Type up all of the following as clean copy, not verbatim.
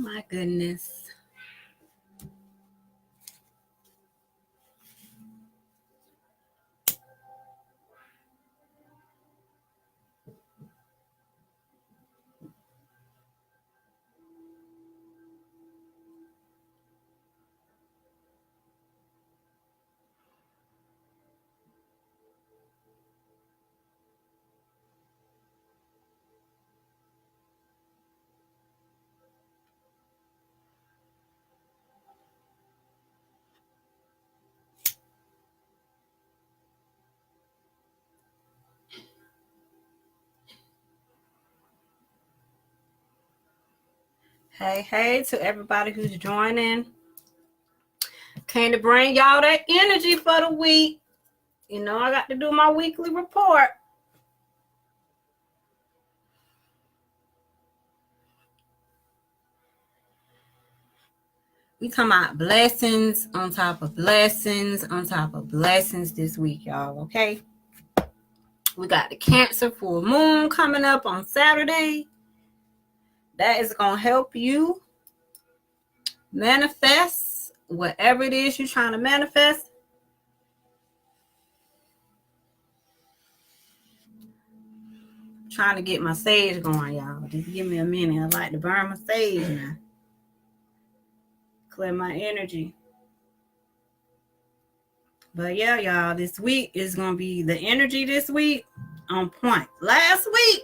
my goodness. Hey to everybody who's joining. Came to bring y'all that energy for the week. You know, I got to do my weekly report. We talking about blessings on top of blessings on top of blessings this week, y'all, okay? We got the Cancer full moon coming up on Saturday. That is going to help you manifest whatever it is you're trying to manifest. Trying to get my sage going, y'all. Just give me a minute. I like to burn my sage now. Clear my energy. But yeah, y'all, this week is going to be the energy this week on point. Last week,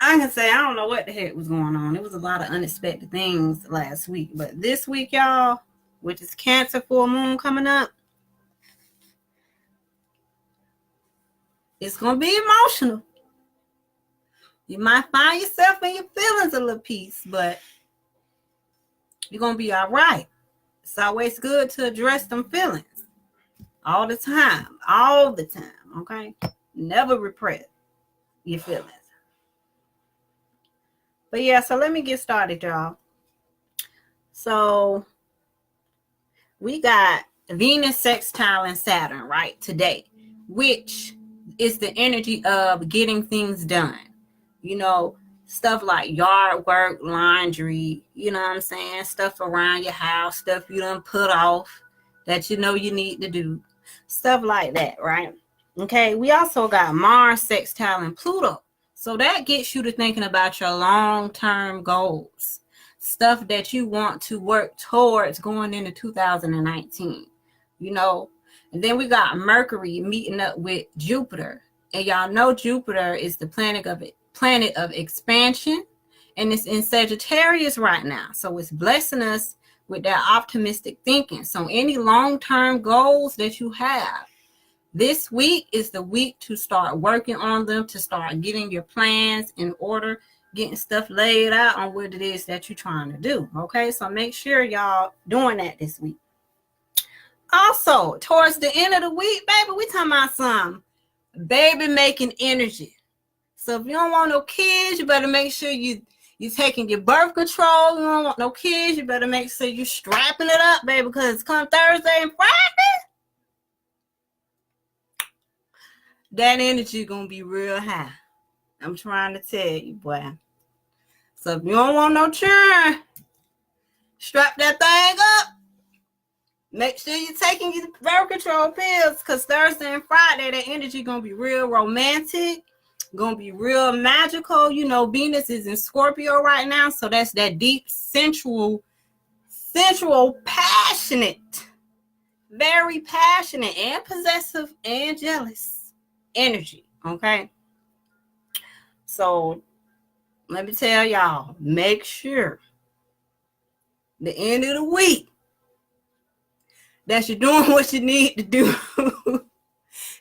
I can say I don't know what the heck was going on. It was a lot of unexpected things last week. But this week, y'all, which is Cancer full moon coming up, it's going to be emotional. You might find yourself in your feelings a little piece, but you're going to be all right. It's always good to address them feelings all the time, okay? Never repress your feelings. But yeah, so let me get started, y'all. So we got Venus sextile and Saturn, right, today, which is the energy of getting things done. You know, stuff like yard work, laundry, you know what I'm saying? Stuff around your house, stuff you done put off that you know you need to do. Stuff like that, right? Okay, we also got Mars sextile and Pluto. So that gets you to thinking about your long-term goals, stuff that you want to work towards going into 2019, you know. And then we got Mercury meeting up with Jupiter. And y'all know Jupiter is the planet of expansion, and it's in Sagittarius right now. So it's blessing us with that optimistic thinking. So any long-term goals that you have, this week is the week to start working on them, to start getting your plans in order, getting stuff laid out on what it is that you're trying to do. Okay, so make sure y'all doing that this week. Also, towards the end of the week, baby, we talking about some baby making energy. So if you don't want no kids, you better make sure you're taking your birth control. You don't want no kids, you better make sure you're strapping it up, baby, because come Thursday and Friday, that energy gonna be real high. I'm trying to tell you, boy. So if you don't want no children, strap that thing up. Make sure you're taking your birth control pills, because Thursday and Friday, that energy gonna be real romantic, gonna be real magical. You know, Venus is in Scorpio right now, so that's that deep, sensual, passionate, very passionate and possessive and jealous energy, okay? So let me tell y'all, make sure the end of the week that you're doing what you need to do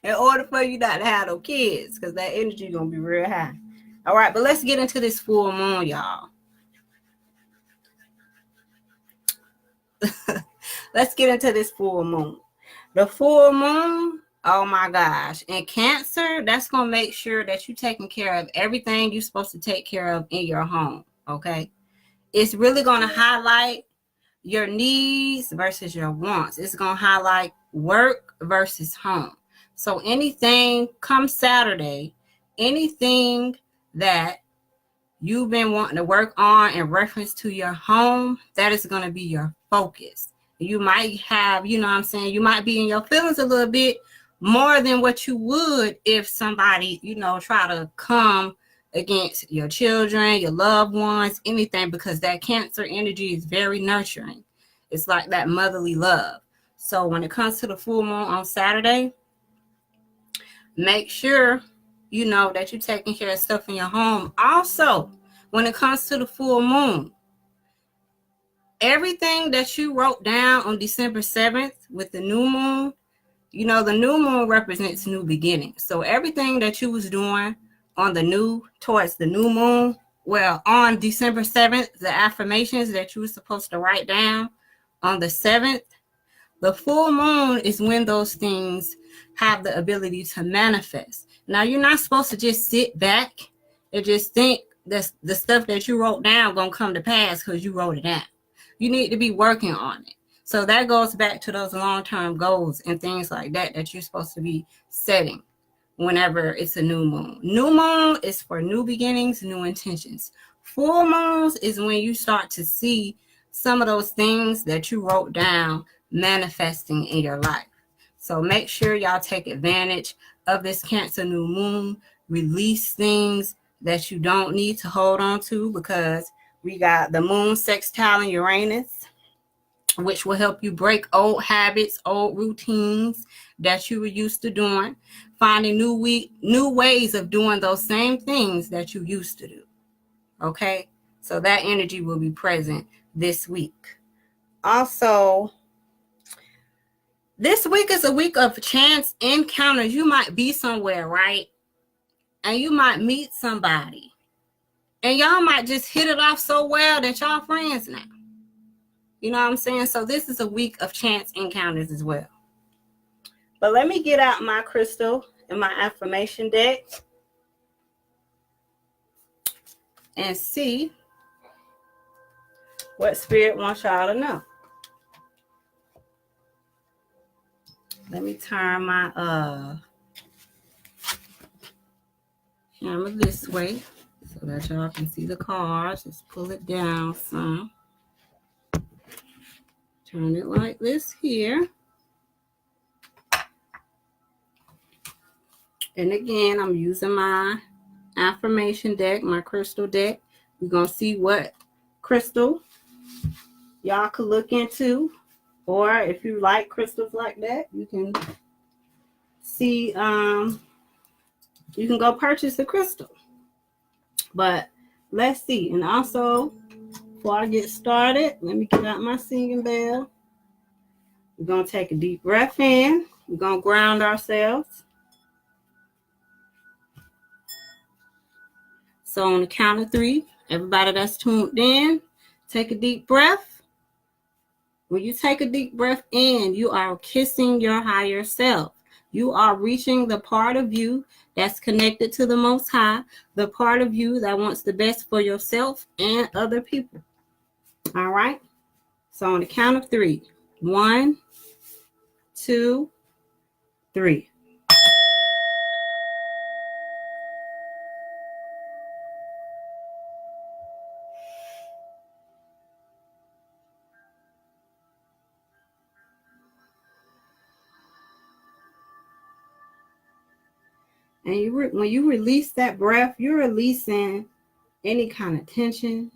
in order for you not to have no kids, because that energy is going to be real high. All right, but let's get into this full moon, y'all. Let's get into this full moon. The full moon, oh my gosh, in Cancer, that's going to make sure that you're taking care of everything you're supposed to take care of in your home, okay? It's really going to highlight your needs versus your wants. It's going to highlight work versus home. So anything come Saturday, anything that you've been wanting to work on in reference to your home, that is going to be your focus. You might have, you know what I'm saying, you might be in your feelings a little bit more than what you would if somebody, you know, try to come against your children, your loved ones, anything, because that Cancer energy is very nurturing. It's like that motherly love. So when it comes to the full moon on Saturday, make sure you know that you're taking care of stuff in your home. Also, when it comes to the full moon, everything that you wrote down on December 7th with the new moon, you know, the new moon represents new beginnings. So everything that you was doing on towards the new moon, well, on December 7th, the affirmations that you were supposed to write down on the 7th, the full moon is when those things have the ability to manifest. Now, you're not supposed to just sit back and just think that the stuff that you wrote down gonna come to pass because you wrote it down. You need to be working on it. So that goes back to those long-term goals and things like that that you're supposed to be setting whenever it's a new moon. New moon is for new beginnings, new intentions. Full moons is when you start to see some of those things that you wrote down manifesting in your life. So make sure y'all take advantage of this Cancer new moon. Release things that you don't need to hold on to, because we got the moon sextile in Uranus, which will help you break old habits, old routines that you were used to doing, finding new ways of doing those same things that you used to do. Okay? So that energy will be present this week. Also, this week is a week of chance encounters. You might be somewhere, right? And you might meet somebody. And y'all might just hit it off so well that y'all friends now. You know what I'm saying? So this is a week of chance encounters as well. But let me get out my crystal and my affirmation deck and see what Spirit wants y'all to know. Let me turn my camera this way so that y'all can see the cards. Just pull it down some. Turn it like this here. And again, I'm using my affirmation deck, my crystal deck. We're going to see what crystal y'all could look into. Or if you like crystals like that, you can see, you can go purchase the crystal. But let's see. And also, before I get started, let me get out my singing bell. We're going to take a deep breath in. We're going to ground ourselves. So on the count of 3, everybody that's tuned in, take a deep breath. When you take a deep breath in, you are kissing your higher self. You are reaching the part of you that's connected to the Most High, the part of you that wants the best for yourself and other people. All right? So on the count of 3, 1, 2, 3. And when you release that breath, you're releasing any kind of tension,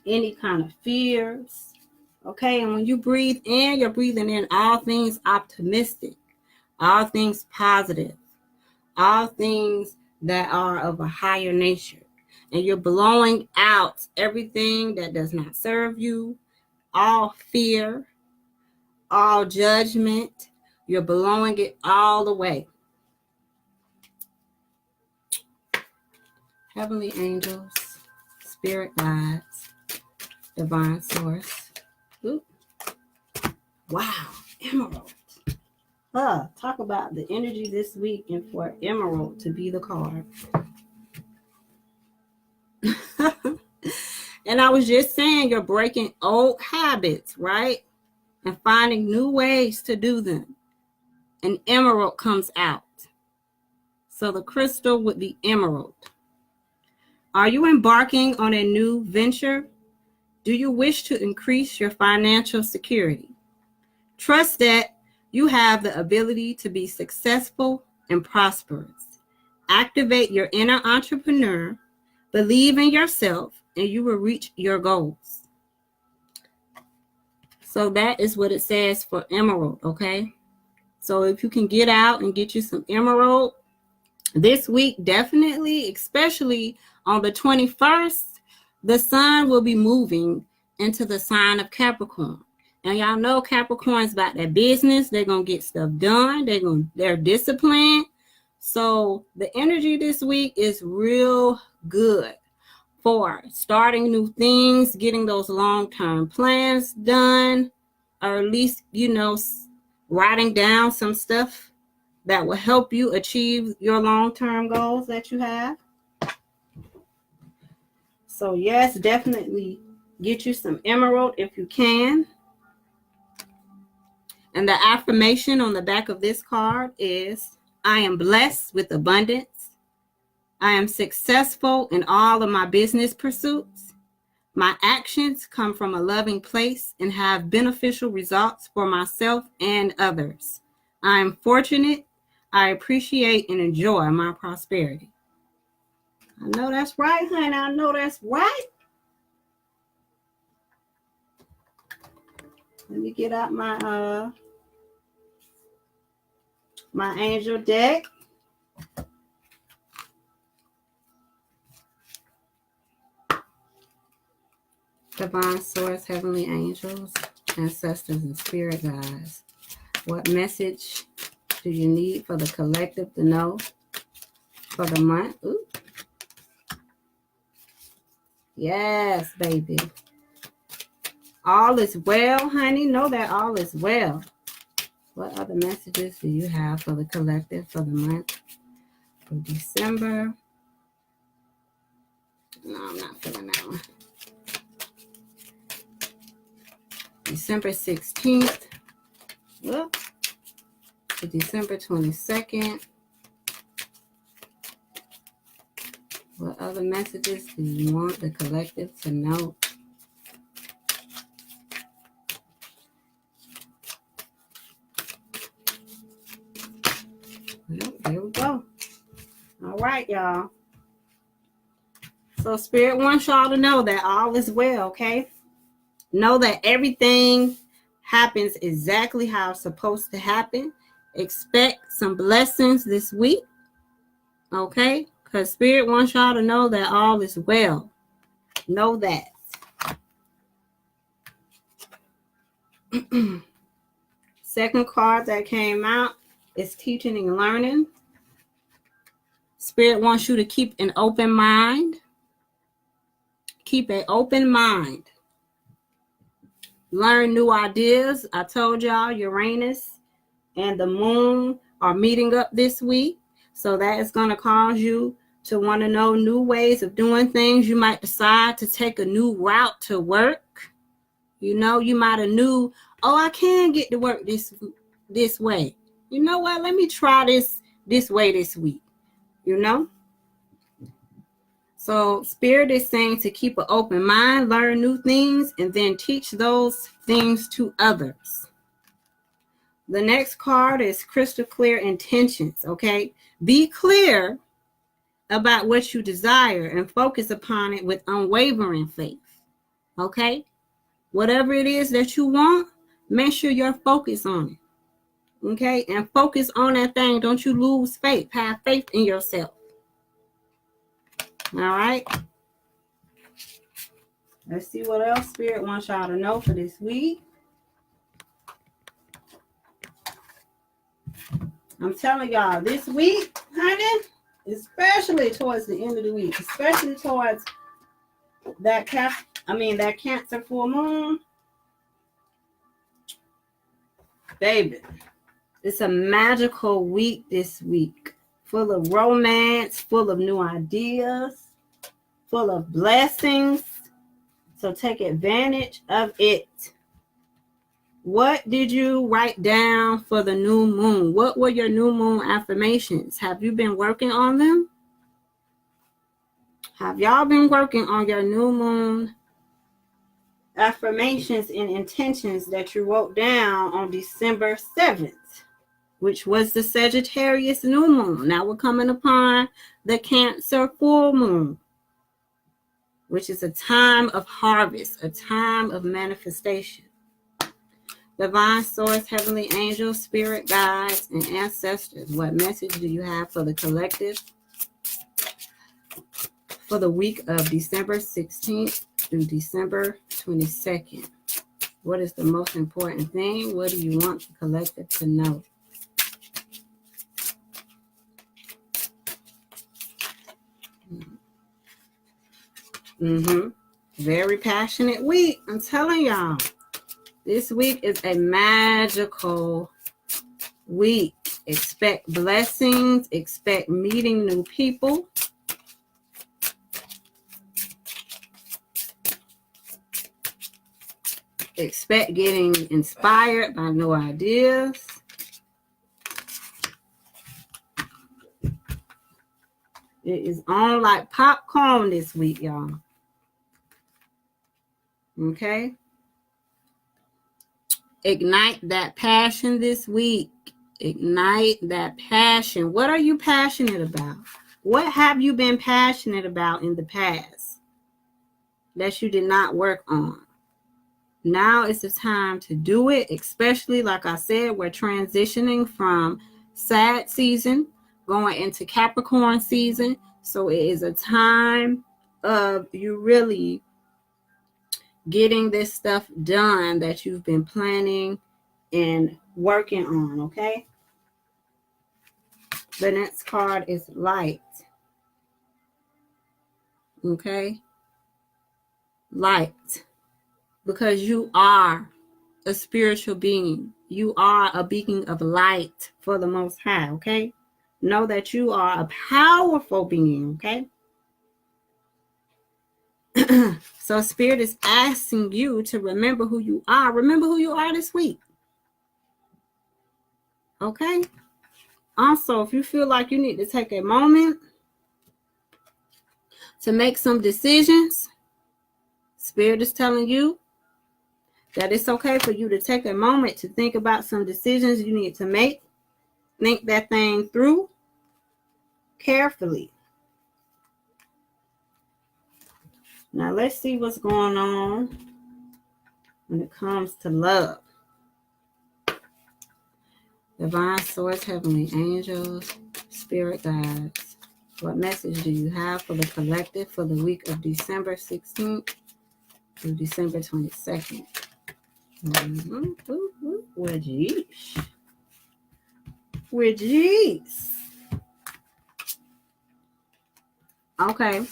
any kind of fears. Okay, and when you breathe in, you're breathing in all things optimistic, all things positive, all things that are of a higher nature. And you're blowing out everything that does not serve you, all fear, all judgment. You're blowing it all away. Heavenly angels, spirit guides, divine source. Ooh. Wow, emerald. Talk about the energy this week and for emerald to be the card. And I was just saying, you're breaking old habits, right? And finding new ways to do them. And emerald comes out. So the crystal would be emerald. Are you embarking on a new venture? Do you wish to increase your financial security? Trust that you have the ability to be successful and prosperous. Activate your inner entrepreneur, believe in yourself, and you will reach your goals. So that is what it says for emerald, okay? So if you can get out and get you some emerald this week, definitely, especially on the 21st, the sun will be moving into the sign of Capricorn. And y'all know Capricorn's about their business. They're going to get stuff done. They're disciplined. So the energy this week is real good for starting new things, getting those long-term plans done, or at least, writing down some stuff that will help you achieve your long-term goals that you have. So yes, definitely get you some emerald if you can. And the affirmation on the back of this card is, I am blessed with abundance. I am successful in all of my business pursuits. My actions come from a loving place and have beneficial results for myself and others. I am fortunate. I appreciate and enjoy my prosperity. I know that's right, honey. I know that's right. Let me get out my my angel deck. Divine source, heavenly angels, ancestors, and spirit guides. What message do you need for the collective to know for the month? Ooh. Yes, baby. All is well, honey. Know that all is well. What other messages do you have for the collective for the month of December? No, I'm not feeling that one. December 16th. Whoop. To December 22nd. What other messages do you want the collective to know? Well, there we go. All right, y'all. So Spirit wants y'all to know that all is well, okay? Know that everything happens exactly how it's supposed to happen. Expect some blessings this week, okay? Because Spirit wants y'all to know that all is well. Know that. Second card that came out is teaching and learning. Spirit wants you to keep an open mind. Keep an open mind. Learn new ideas. I told y'all Uranus and the moon are meeting up this week. So that is going to cause you to want to know new ways of doing things. You might decide to take a new route to work. You might have knew, I can get to work this way. You know what? Let me try this way this week. So Spirit is saying to keep an open mind, learn new things, and then teach those things to others. The next card is crystal clear intentions, okay? Be clear about what you desire and focus upon it with unwavering faith, okay? Whatever it is that you want, make sure you're focused on it, okay? And focus on that thing. Don't you lose faith. Have faith in yourself. All right? Let's see what else Spirit wants y'all to know for this week. I'm telling y'all, this week, honey, especially towards the end of the week, especially towards that Cancer full moon, baby, it's a magical week this week, full of romance, full of new ideas, full of blessings. So take advantage of it. What did you write down for the new moon? What were your new moon affirmations? Have you been working on them? Have y'all been working on your new moon affirmations and intentions that you wrote down on December 7th, which was the Sagittarius new moon? Now we're coming upon the Cancer full moon, which is a time of harvest, a time of manifestation. Divine source, heavenly angels, spirit guides, and ancestors, what message do you have for the collective for the week of December 16th through December 22nd? What is the most important thing? What do you want the collective to know? Very passionate week. I'm telling y'all. This week is a magical week. Expect blessings. Expect meeting new people. Expect getting inspired by new ideas. It is on like popcorn this week, y'all. Okay? Ignite that passion this week. Ignite that passion. What are you passionate about? What have you been passionate about in the past that you did not work on? Now is the time to do it, especially like I said, we're transitioning from Sag season going into Capricorn season. So it is a time of you really getting this stuff done that you've been planning and working on, okay? The next card is light. Okay? Light. Because you are a spiritual being. You are a beacon of light for the Most High, okay? Know that you are a powerful being, okay? So Spirit is asking you to remember who you are. Remember who you are this week. Okay? Also, if you feel like you need to take a moment to make some decisions, Spirit is telling you that it's okay for you to take a moment to think about some decisions you need to make. Think that thing through carefully. Now let's see what's going on when it comes to love. Divine source, heavenly angels, spirit guides. What message do you have for the collective for the week of December 16th through December 22nd? Well, geez. Well, geez. Okay.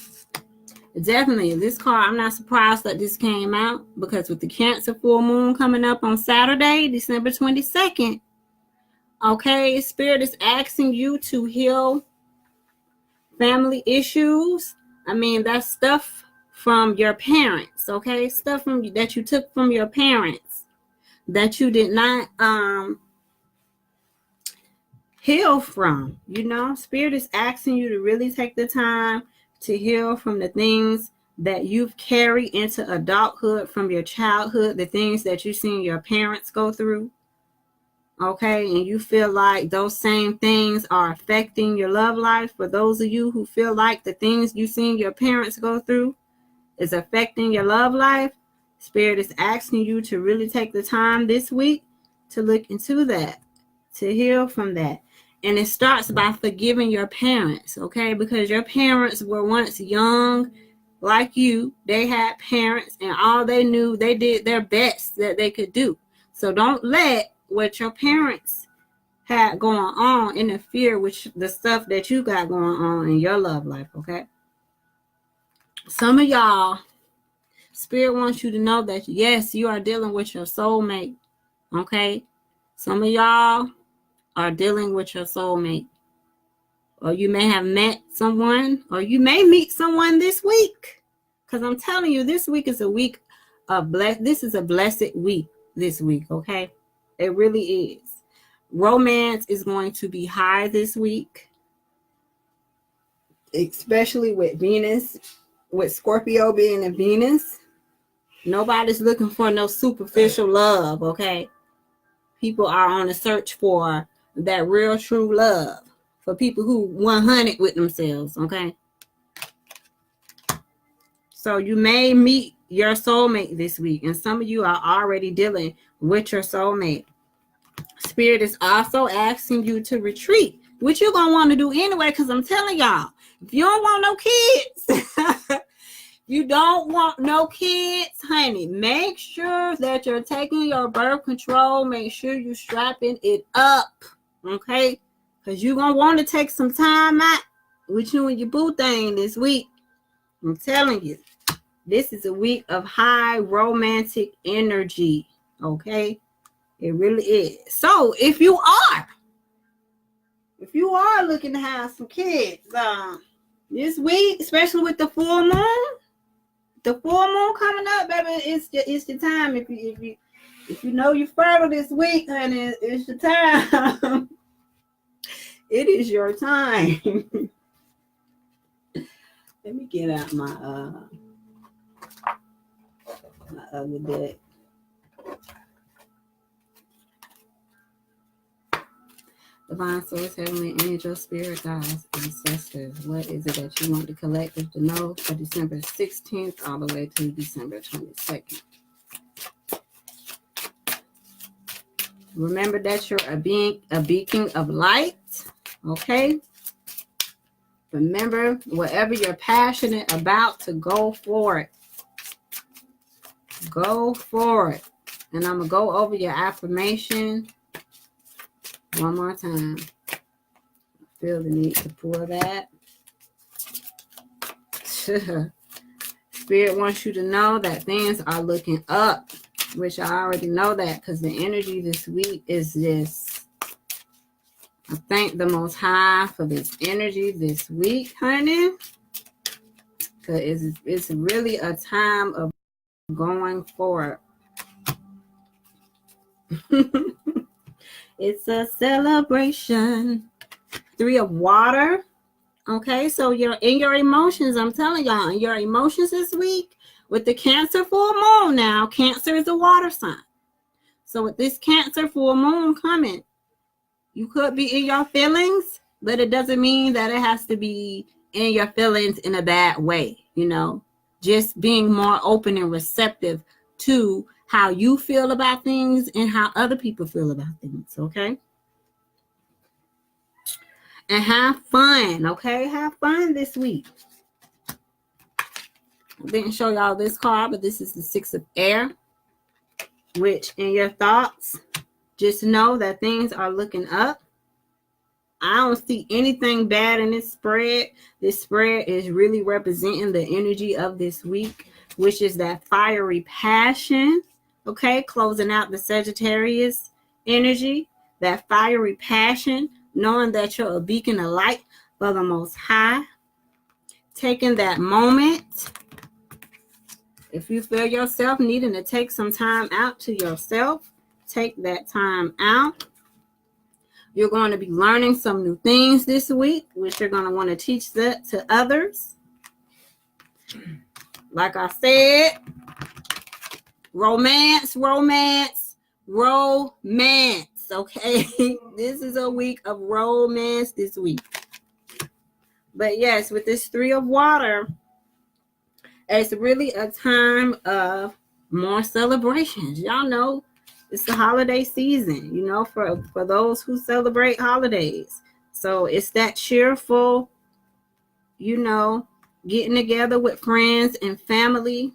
Definitely. This card, I'm not surprised that this came out because with the Cancer full moon coming up on Saturday, December 22nd, okay, Spirit is asking you to heal family issues. I mean, that's stuff from your parents, okay? Stuff from that you took from your parents that you did not heal from. You know, Spirit is asking you to really take the time to heal from the things that you've carried into adulthood from your childhood, the things that you've seen your parents go through. Okay, and you feel like those same things are affecting your love life. For those of you who feel like the things you've seen your parents go through is affecting your love life, Spirit is asking you to really take the time this week to look into that, to heal from that. And it starts by forgiving your parents, okay? Because your parents were once young like you. They had parents, and all they knew, they did their best that they could do. So don't let what your parents had going on interfere with the stuff that you got going on in your love life, okay? Some of y'all, Spirit wants you to know that, yes, you are dealing with your soulmate, okay? Some of y'all are dealing with your soulmate. Or you may have met someone, or you may meet someone this week. Because I'm telling you, this week is a week of this is a blessed week this week, okay? It really is. Romance is going to be high this week, especially with Venus with Scorpio being a Venus, nobody's looking for no superficial love, okay? People are on a search for that real true love, for people who 100 with themselves, okay? So you may meet your soulmate this week, and some of you are already dealing with your soulmate. Spirit is also asking you to retreat, which you're going to want to do anyway, because I'm telling y'all, if you don't want no kids, you don't want no kids, honey, make sure that you're taking your birth control. Make sure you're strapping it up, okay? Because you're going to want to take some time out with you and your boo thing this week. I'm telling you, this is a week of high romantic energy, okay? It really is. So if you are looking to have some kids this week, especially with the full moon coming up, baby, it's the time. If you know you're fertile this week, honey, it's the time. It is your time. Let me get out my other deck. Divine Source, Heavenly Angel, Spirit Guides, Ancestors. What is it that you want the collective to know for December 16th all the way to December 22nd? Remember that you're a beacon of light, okay? Remember, whatever you're passionate about, to go for it. Go for it. And I'm going to go over your affirmation one more time. I feel the need to pull that. Spirit wants you to know that things are looking up, which I already know that because the energy this week is this. I thank the Most High for this energy this week, honey. Because it's really a time of going forward. It's a celebration. 3 of water. Okay, so you're in your emotions. I'm telling y'all, in your emotions this week with the Cancer full moon now. Cancer is a water sign. So with this Cancer full moon coming, you could be in your feelings, but it doesn't mean that it has to be in your feelings in a bad way, you know. Just being more open and receptive to how you feel about things and how other people feel about things, okay? And have fun, okay? Have fun this week. I didn't show y'all this card, but this is the 6 of air, which in your thoughts, just know that things are looking up. I don't see anything bad in this spread. This spread is really representing the energy of this week, which is that fiery passion, okay? Closing out the Sagittarius energy, that fiery passion, knowing that you're a beacon of light for the Most High. Taking that moment. If you feel yourself needing to take some time out to yourself, take that time out. You're going to be learning some new things this week, which you're going to want to teach that to others. Like I said, romance, okay? This is a week of romance this week. But yes, with this 3 of water, it's really a time of more celebrations. Y'all know it's the holiday season, you know, for those who celebrate holidays. So it's that cheerful, you know, getting together with friends and family.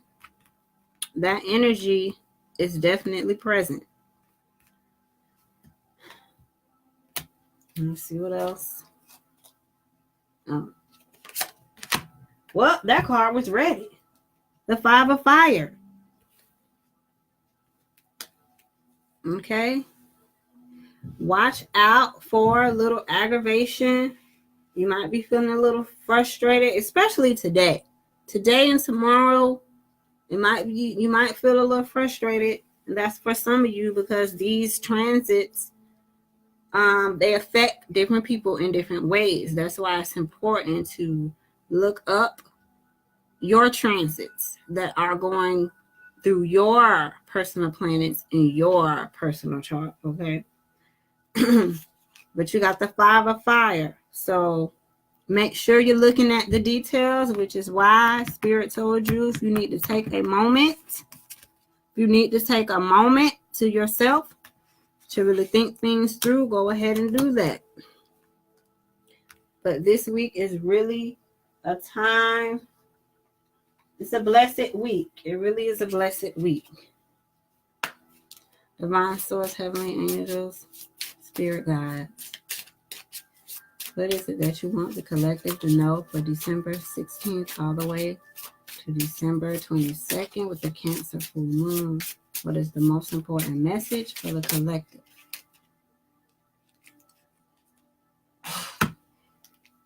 That energy is definitely present. Let me see what else. Well, that card was ready. The 5 of fire. Okay. Watch out for a little aggravation. You might be feeling a little frustrated, especially today. Today and tomorrow, you might feel a little frustrated. And that's for some of you because these transits, they affect different people in different ways. That's why it's important to look up your transits that are going through your personal planets in your personal chart, okay? But you got the 5 of fire. So make sure you're looking at the details, which is why Spirit told you if you need to take a moment, to yourself to really think things through, go ahead and do that. But this week is really a time. It's a blessed week. It really is a blessed week. Divine Source, Heavenly Angels, Spirit Guides. What is it that you want the collective to know for December 16th all the way to December 22nd with the Cancer full moon? What is the most important message for the collective?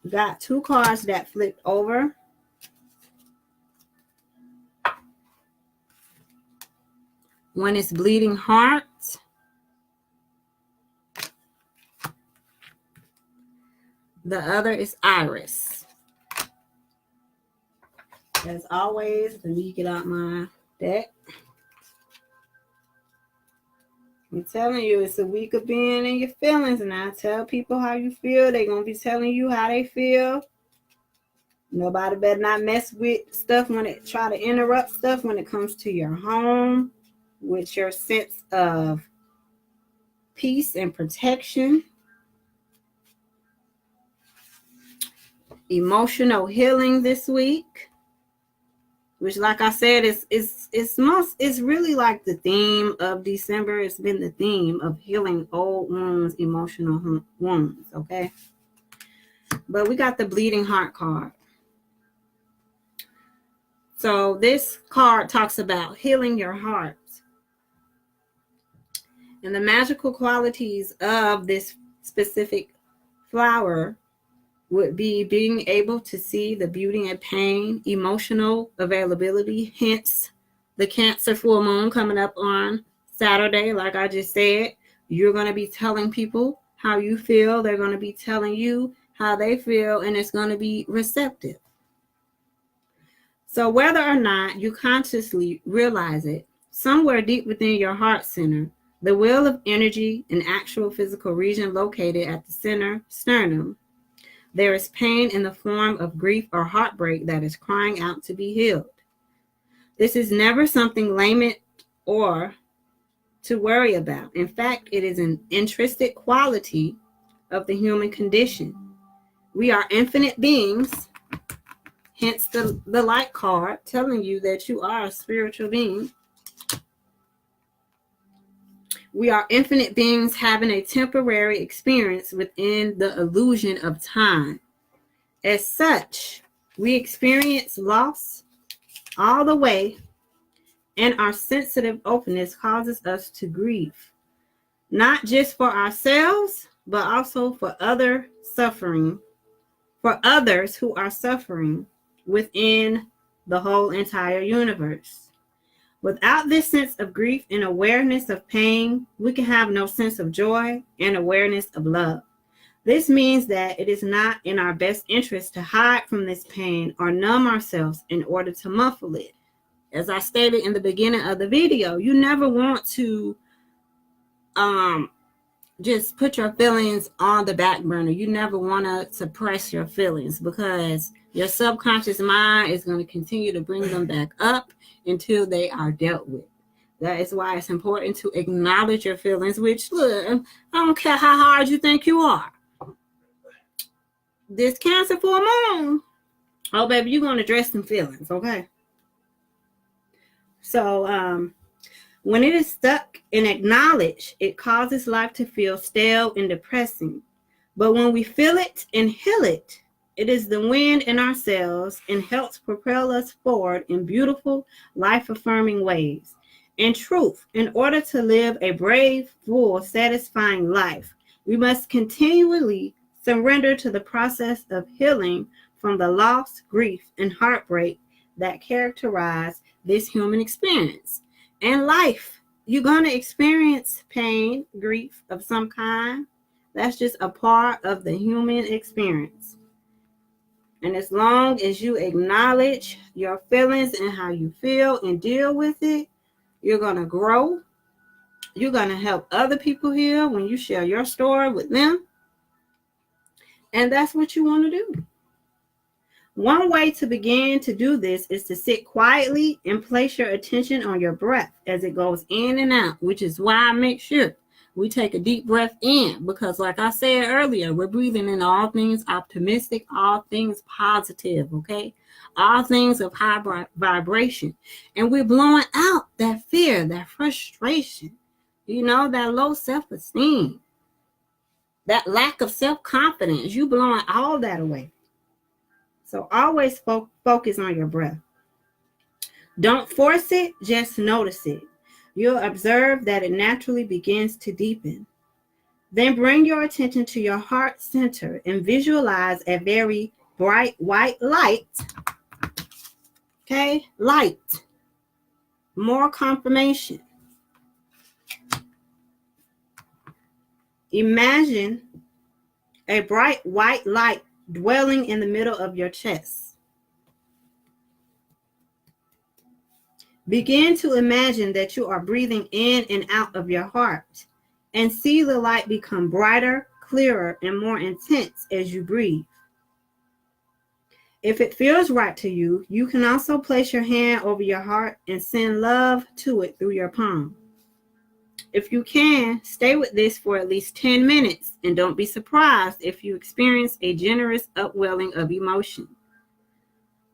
We got 2 cards that flipped over. One is Bleeding Heart. The other is Iris. As always, let me get out my deck. I'm telling you, it's a week of being in your feelings, and I tell people how you feel. They're going to be telling you how they feel. Nobody better not mess with stuff when it try to interrupt stuff when it comes to your home, with your sense of peace and protection. Emotional healing this week, which, like I said, it's really like the theme of December. It's been the theme of healing old wounds, emotional wounds, okay? But we got the Bleeding Heart card. So this card talks about healing your heart. And the magical qualities of this specific flower would be being able to see the beauty and pain, emotional availability, hence the Cancer full moon coming up on Saturday. Like I just said, you're going to be telling people how you feel. They're going to be telling you how they feel, and it's going to be receptive. So whether or not you consciously realize it, somewhere deep within your heart center, the wheel of energy, an actual physical region located at the center sternum, there is pain in the form of grief or heartbreak that is crying out to be healed. This is never something lament or to worry about. In fact, it is an intrinsic quality of the human condition. We are infinite beings, hence the light card telling you that you are a spiritual being. We are infinite beings having a temporary experience within the illusion of time. As such, we experience loss all the way, and our sensitive openness causes us to grieve, not just for ourselves, but also for others who are suffering within the whole entire universe. Without this sense of grief and awareness of pain, we can have no sense of joy and awareness of love. This means that it is not in our best interest to hide from this pain or numb ourselves in order to muffle it. As I stated in the beginning of the video, you never want to just put your feelings on the back burner. You never want to suppress your feelings, because your subconscious mind is going to continue to bring them back up until they are dealt with. That is why it's important to acknowledge your feelings, which, look, I don't care how hard you think you are. This Cancer full moon, oh, baby, you're going to address some feelings, okay? So, when it is stuck and acknowledged, it causes life to feel stale and depressing. But when we feel it and heal it, it is the wind in our sails and helps propel us forward in beautiful, life-affirming ways. In truth, in order to live a brave, full, satisfying life, we must continually surrender to the process of healing from the loss, grief, and heartbreak that characterize this human experience. In life, you're going to experience pain, grief of some kind. That's just a part of the human experience. And as long as you acknowledge your feelings and how you feel and deal with it, you're going to grow. You're going to help other people heal when you share your story with them. And that's what you want to do. One way to begin to do this is to sit quietly and place your attention on your breath as it goes in and out, which is why I make sure we take a deep breath in, because like I said earlier, we're breathing in all things optimistic, all things positive, okay? All things of high vibration. And we're blowing out that fear, that frustration, that low self-esteem, that lack of self-confidence. You blowing all that away. So always focus on your breath. Don't force it, just notice it. You'll observe that it naturally begins to deepen. Then bring your attention to your heart center and visualize a very bright white light. Okay, light. More confirmation. Imagine a bright white light dwelling in the middle of your chest. Begin to imagine that you are breathing in and out of your heart, and see the light become brighter, clearer, and more intense as you breathe. If it feels right to you, you can also place your hand over your heart and send love to it through your palm. If you can, stay with this for at least 10 minutes, and don't be surprised if you experience a generous upwelling of emotion.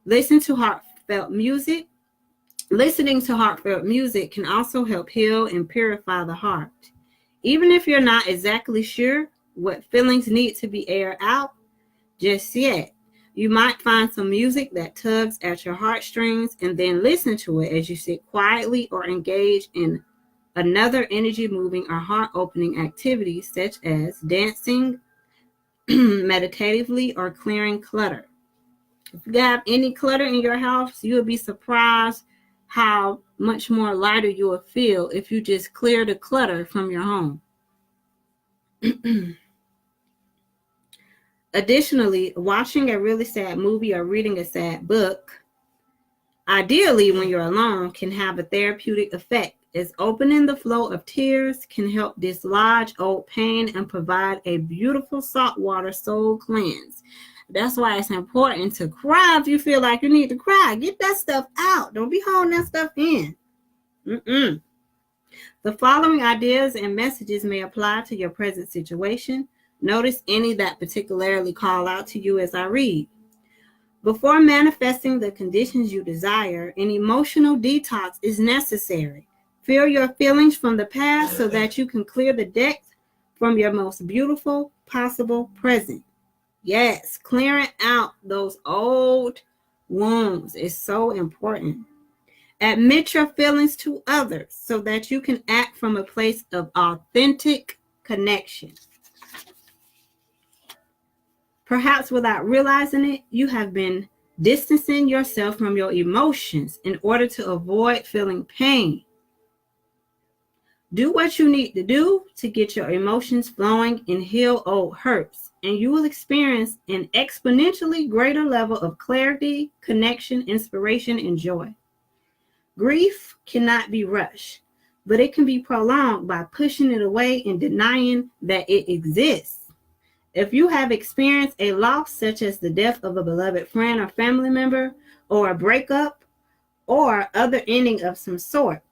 Listen to heartfelt music. Listening to heartfelt music can also help heal and purify the heart. Even if you're not exactly sure what feelings need to be aired out just yet, you might find some music that tugs at your heartstrings, and then listen to it as you sit quietly or engage in another energy-moving or heart-opening activity, such as dancing meditatively or clearing clutter. If you have any clutter in your house, you'll be surprised how much more lighter you will feel if you just clear the clutter from your home. Additionally, watching a really sad movie or reading a sad book, ideally when you're alone, can have a therapeutic effect, as opening the flow of tears can help dislodge old pain and provide a beautiful saltwater soul cleanse. That's why it's important to cry if you feel like you need to cry. Get that stuff out. Don't be holding that stuff in. The following ideas and messages may apply to your present situation. Notice any that particularly call out to you as I read. Before manifesting the conditions you desire, an emotional detox is necessary. Feel your feelings from the past so that you can clear the decks from your most beautiful possible present. Yes, clearing out those old wounds is so important. Admit your feelings to others so that you can act from a place of authentic connection. Perhaps without realizing it, you have been distancing yourself from your emotions in order to avoid feeling pain. Do what you need to do to get your emotions flowing and heal old hurts, and you will experience an exponentially greater level of clarity, connection, inspiration, and joy. Grief cannot be rushed, but it can be prolonged by pushing it away and denying that it exists. If you have experienced a loss, such as the death of a beloved friend or family member, or a breakup, or other ending of some sort,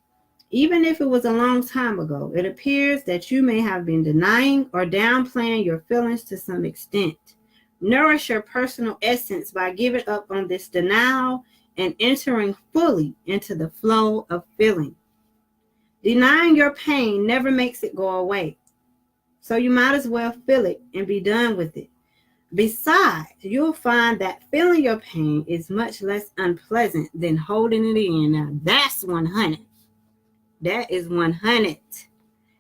even if it was a long time ago, it appears that you may have been denying or downplaying your feelings to some extent. Nourish your personal essence by giving up on this denial and entering fully into the flow of feeling. Denying your pain never makes it go away, so you might as well feel it and be done with it. Besides, you'll find that feeling your pain is much less unpleasant than holding it in. Now, that's 100. That is 100.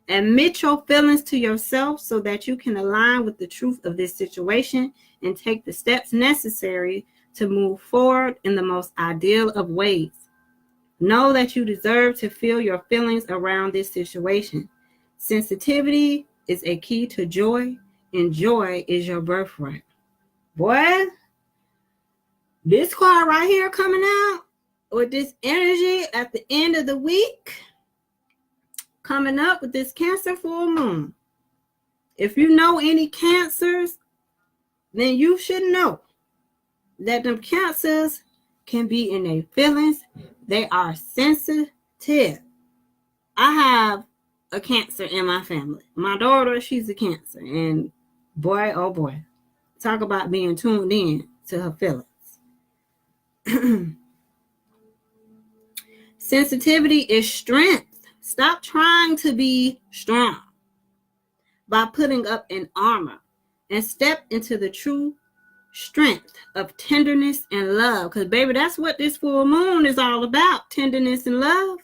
Admit your feelings to yourself so that you can align with the truth of this situation and take the steps necessary to move forward in the most ideal of ways. Know that you deserve to feel your feelings around this situation. Sensitivity is a key to joy, and joy is your birthright. Boy, This card right here coming out with this energy at the end of the week, coming up with this Cancer full moon. If you know any Cancers, then you should know that them Cancers can be in their feelings. They are sensitive. I have a Cancer in my family. My daughter, she's a Cancer. And boy, oh boy, talk about being tuned in to her feelings. Sensitivity is strength. Stop trying to be strong by putting up an armor and step into the true strength of tenderness and love. Because, baby, that's what this full moon is all about. Tenderness and love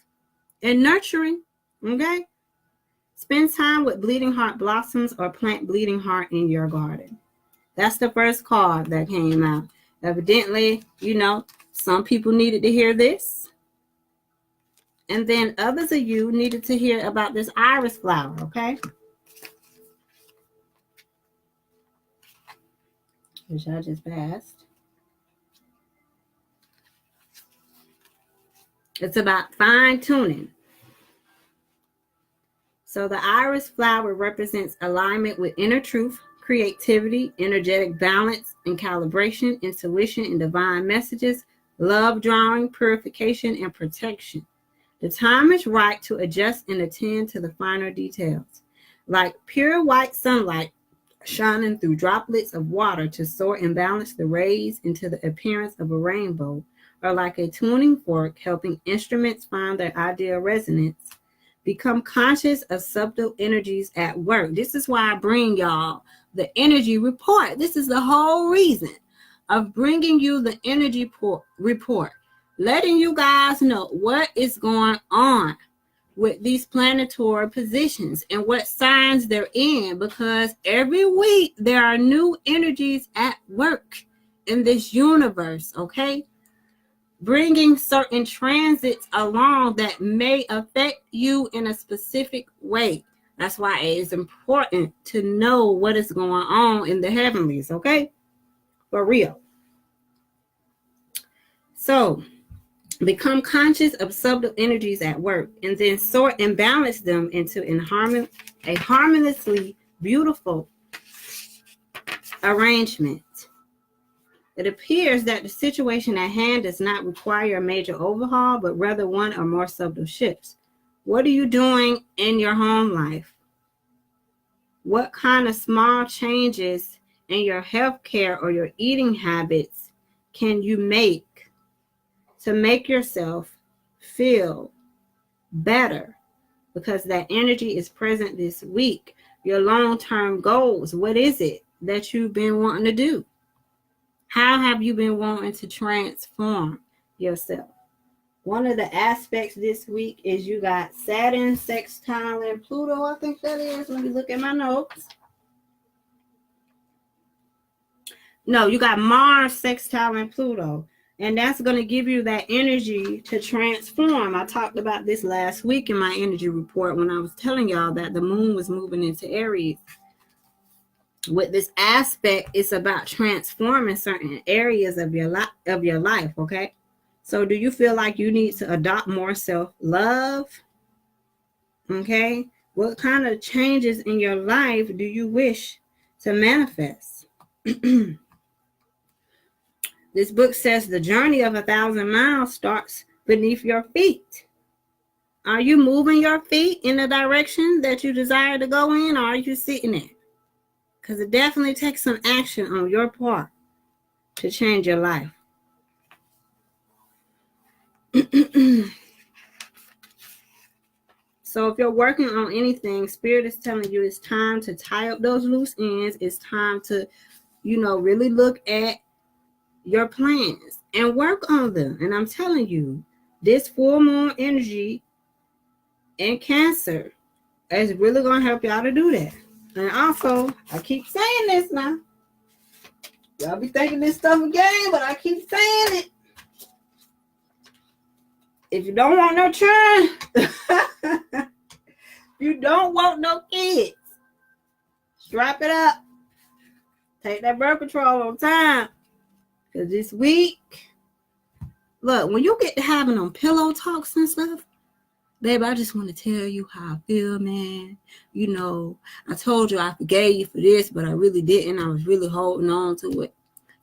and nurturing. Okay? Spend time with bleeding heart blossoms or plant bleeding heart in your garden. That's the first card that came out. Evidently, some people needed to hear this. And then others of you needed to hear about this iris flower, okay? Which I just passed. It's about fine tuning. So the iris flower represents alignment with inner truth, creativity, energetic balance and calibration, intuition and divine messages, love drawing, purification, and protection. The time is right to adjust and attend to the finer details. Like pure white sunlight shining through droplets of water to sort and balance the rays into the appearance of a rainbow, or like a tuning fork helping instruments find their ideal resonance. Become conscious of subtle energies at work. This is why I bring y'all the energy report. This is the whole reason of bringing you the energy report. Letting you guys know what is going on with these planetary positions and what signs they're in, because every week there are new energies at work in this universe, okay? Bringing certain transits along that may affect you in a specific way. That's why it is important to know what is going on in the heavenlies, okay? For real. So, become conscious of subtle energies at work and then sort and balance them into a harmoniously beautiful arrangement. It appears that the situation at hand does not require a major overhaul, but rather one or more subtle shifts. What are you doing in your home life? What kind of small changes in your health care or your eating habits can you make to make yourself feel better? Because that energy is present this week. Your long-term goals, what is it that you've been wanting to do? How have you been wanting to transform yourself? One of the aspects this week is you got Saturn, sextile, and Pluto. I think that is. Let me look at my notes. No, you got Mars, sextile, and Pluto. And that's going to give you that energy to transform. I talked about this last week in my energy report when I was telling y'all that the moon was moving into Aries. With this aspect, it's about transforming certain areas of your life, okay? So do you feel like you need to adopt more self-love? Okay? What kind of changes in your life do you wish to manifest? This book says the journey of 1,000 miles starts beneath your feet. Are you moving your feet in the direction that you desire to go in, or are you sitting there? Because it definitely takes some action on your part to change your life. So if you're working on anything, Spirit is telling you it's time to tie up those loose ends. It's time to, really look at your plans and work on them. And I'm telling you, this full moon energy in Cancer is really going to help y'all to do that. And also, I keep saying this now. Y'all be thinking this stuff again, but I keep saying it. If you don't want no children, you don't want no kids, strap it up. Take that birth control on time. Because this week, look, when you get to having them pillow talks and stuff, babe, I just want to tell you how I feel, man. You know, I told you I forgave you for this, but I really didn't. I was really holding on to it.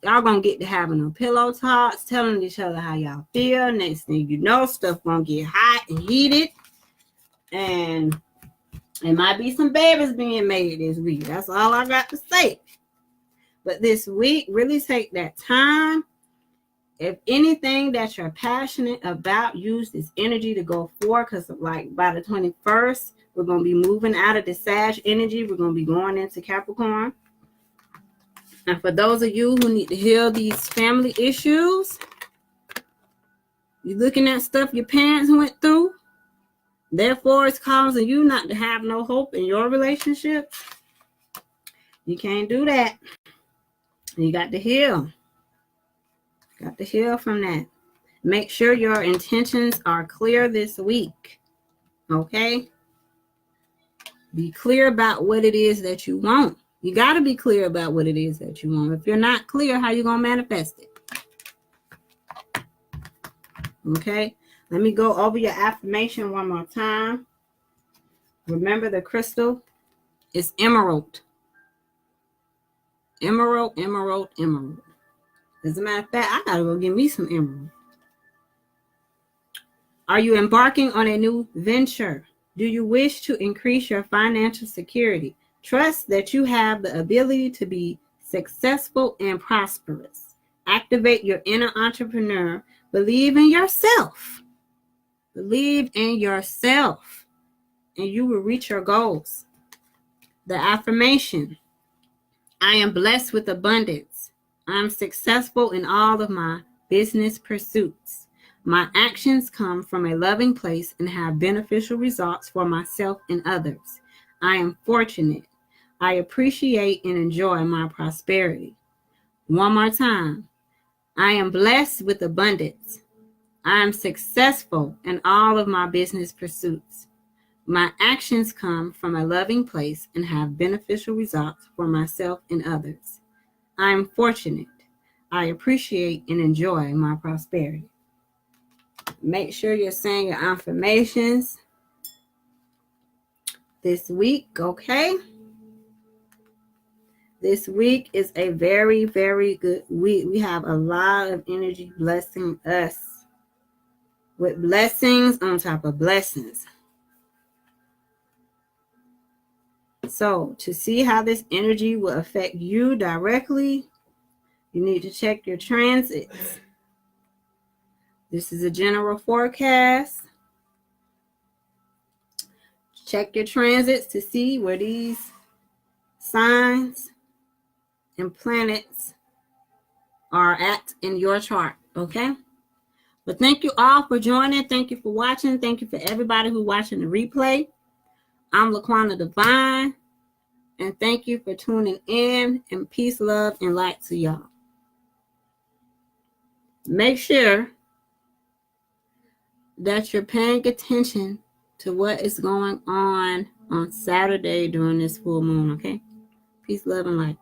Y'all gonna get to having them pillow talks, telling each other how y'all feel. Next thing you know, stuff gonna get hot and heated. And there might be some babies being made this week. That's all I got to say. But this week, really take that time. If anything that you're passionate about, use this energy to go forward. Because like by the 21st, we're going to be moving out of the Sag energy. We're going to be going into Capricorn. And for those of you who need to heal these family issues, you're looking at stuff your parents went through. Therefore, it's causing you not to have no hope in your relationship. You can't do that. You got to heal. Got to heal from that. Make sure your intentions are clear this week. Okay? Be clear about what it is that you want. You got to be clear about what it is that you want. If you're not clear, how you going to manifest it? Okay? Let me go over your affirmation one more time. Remember, the crystal is emerald. Emerald, emerald, emerald. As a matter of fact, I gotta go get me some emerald. Are you embarking on a new venture? Do you wish to increase your financial security? Trust that you have the ability to be successful and prosperous. Activate your inner entrepreneur. Believe in yourself. Believe in yourself, and you will reach your goals. The affirmation: I am blessed with abundance. I am successful in all of my business pursuits. My actions come from a loving place and have beneficial results for myself and others. I am fortunate. I appreciate and enjoy my prosperity. One more time. I am blessed with abundance. I am successful in all of my business pursuits. My actions come from a loving place and have beneficial results for myself and others. I am fortunate. I appreciate and enjoy my prosperity. Make sure you're saying your affirmations this week, okay? This week is a very, very good week. We have a lot of energy blessing us with blessings on top of blessings. So to see how this energy will affect you directly, you need to check your transits. This is a general forecast. Check your transits to see where these signs and planets are at in your chart, okay? But thank you all for joining. Thank you for watching. Thank you for everybody who's watching the replay. I'm Laquana Divine, and thank you for tuning in, and peace, love, and light to y'all. Make sure that you're paying attention to what is going on Saturday during this full moon, okay? Peace, love, and light.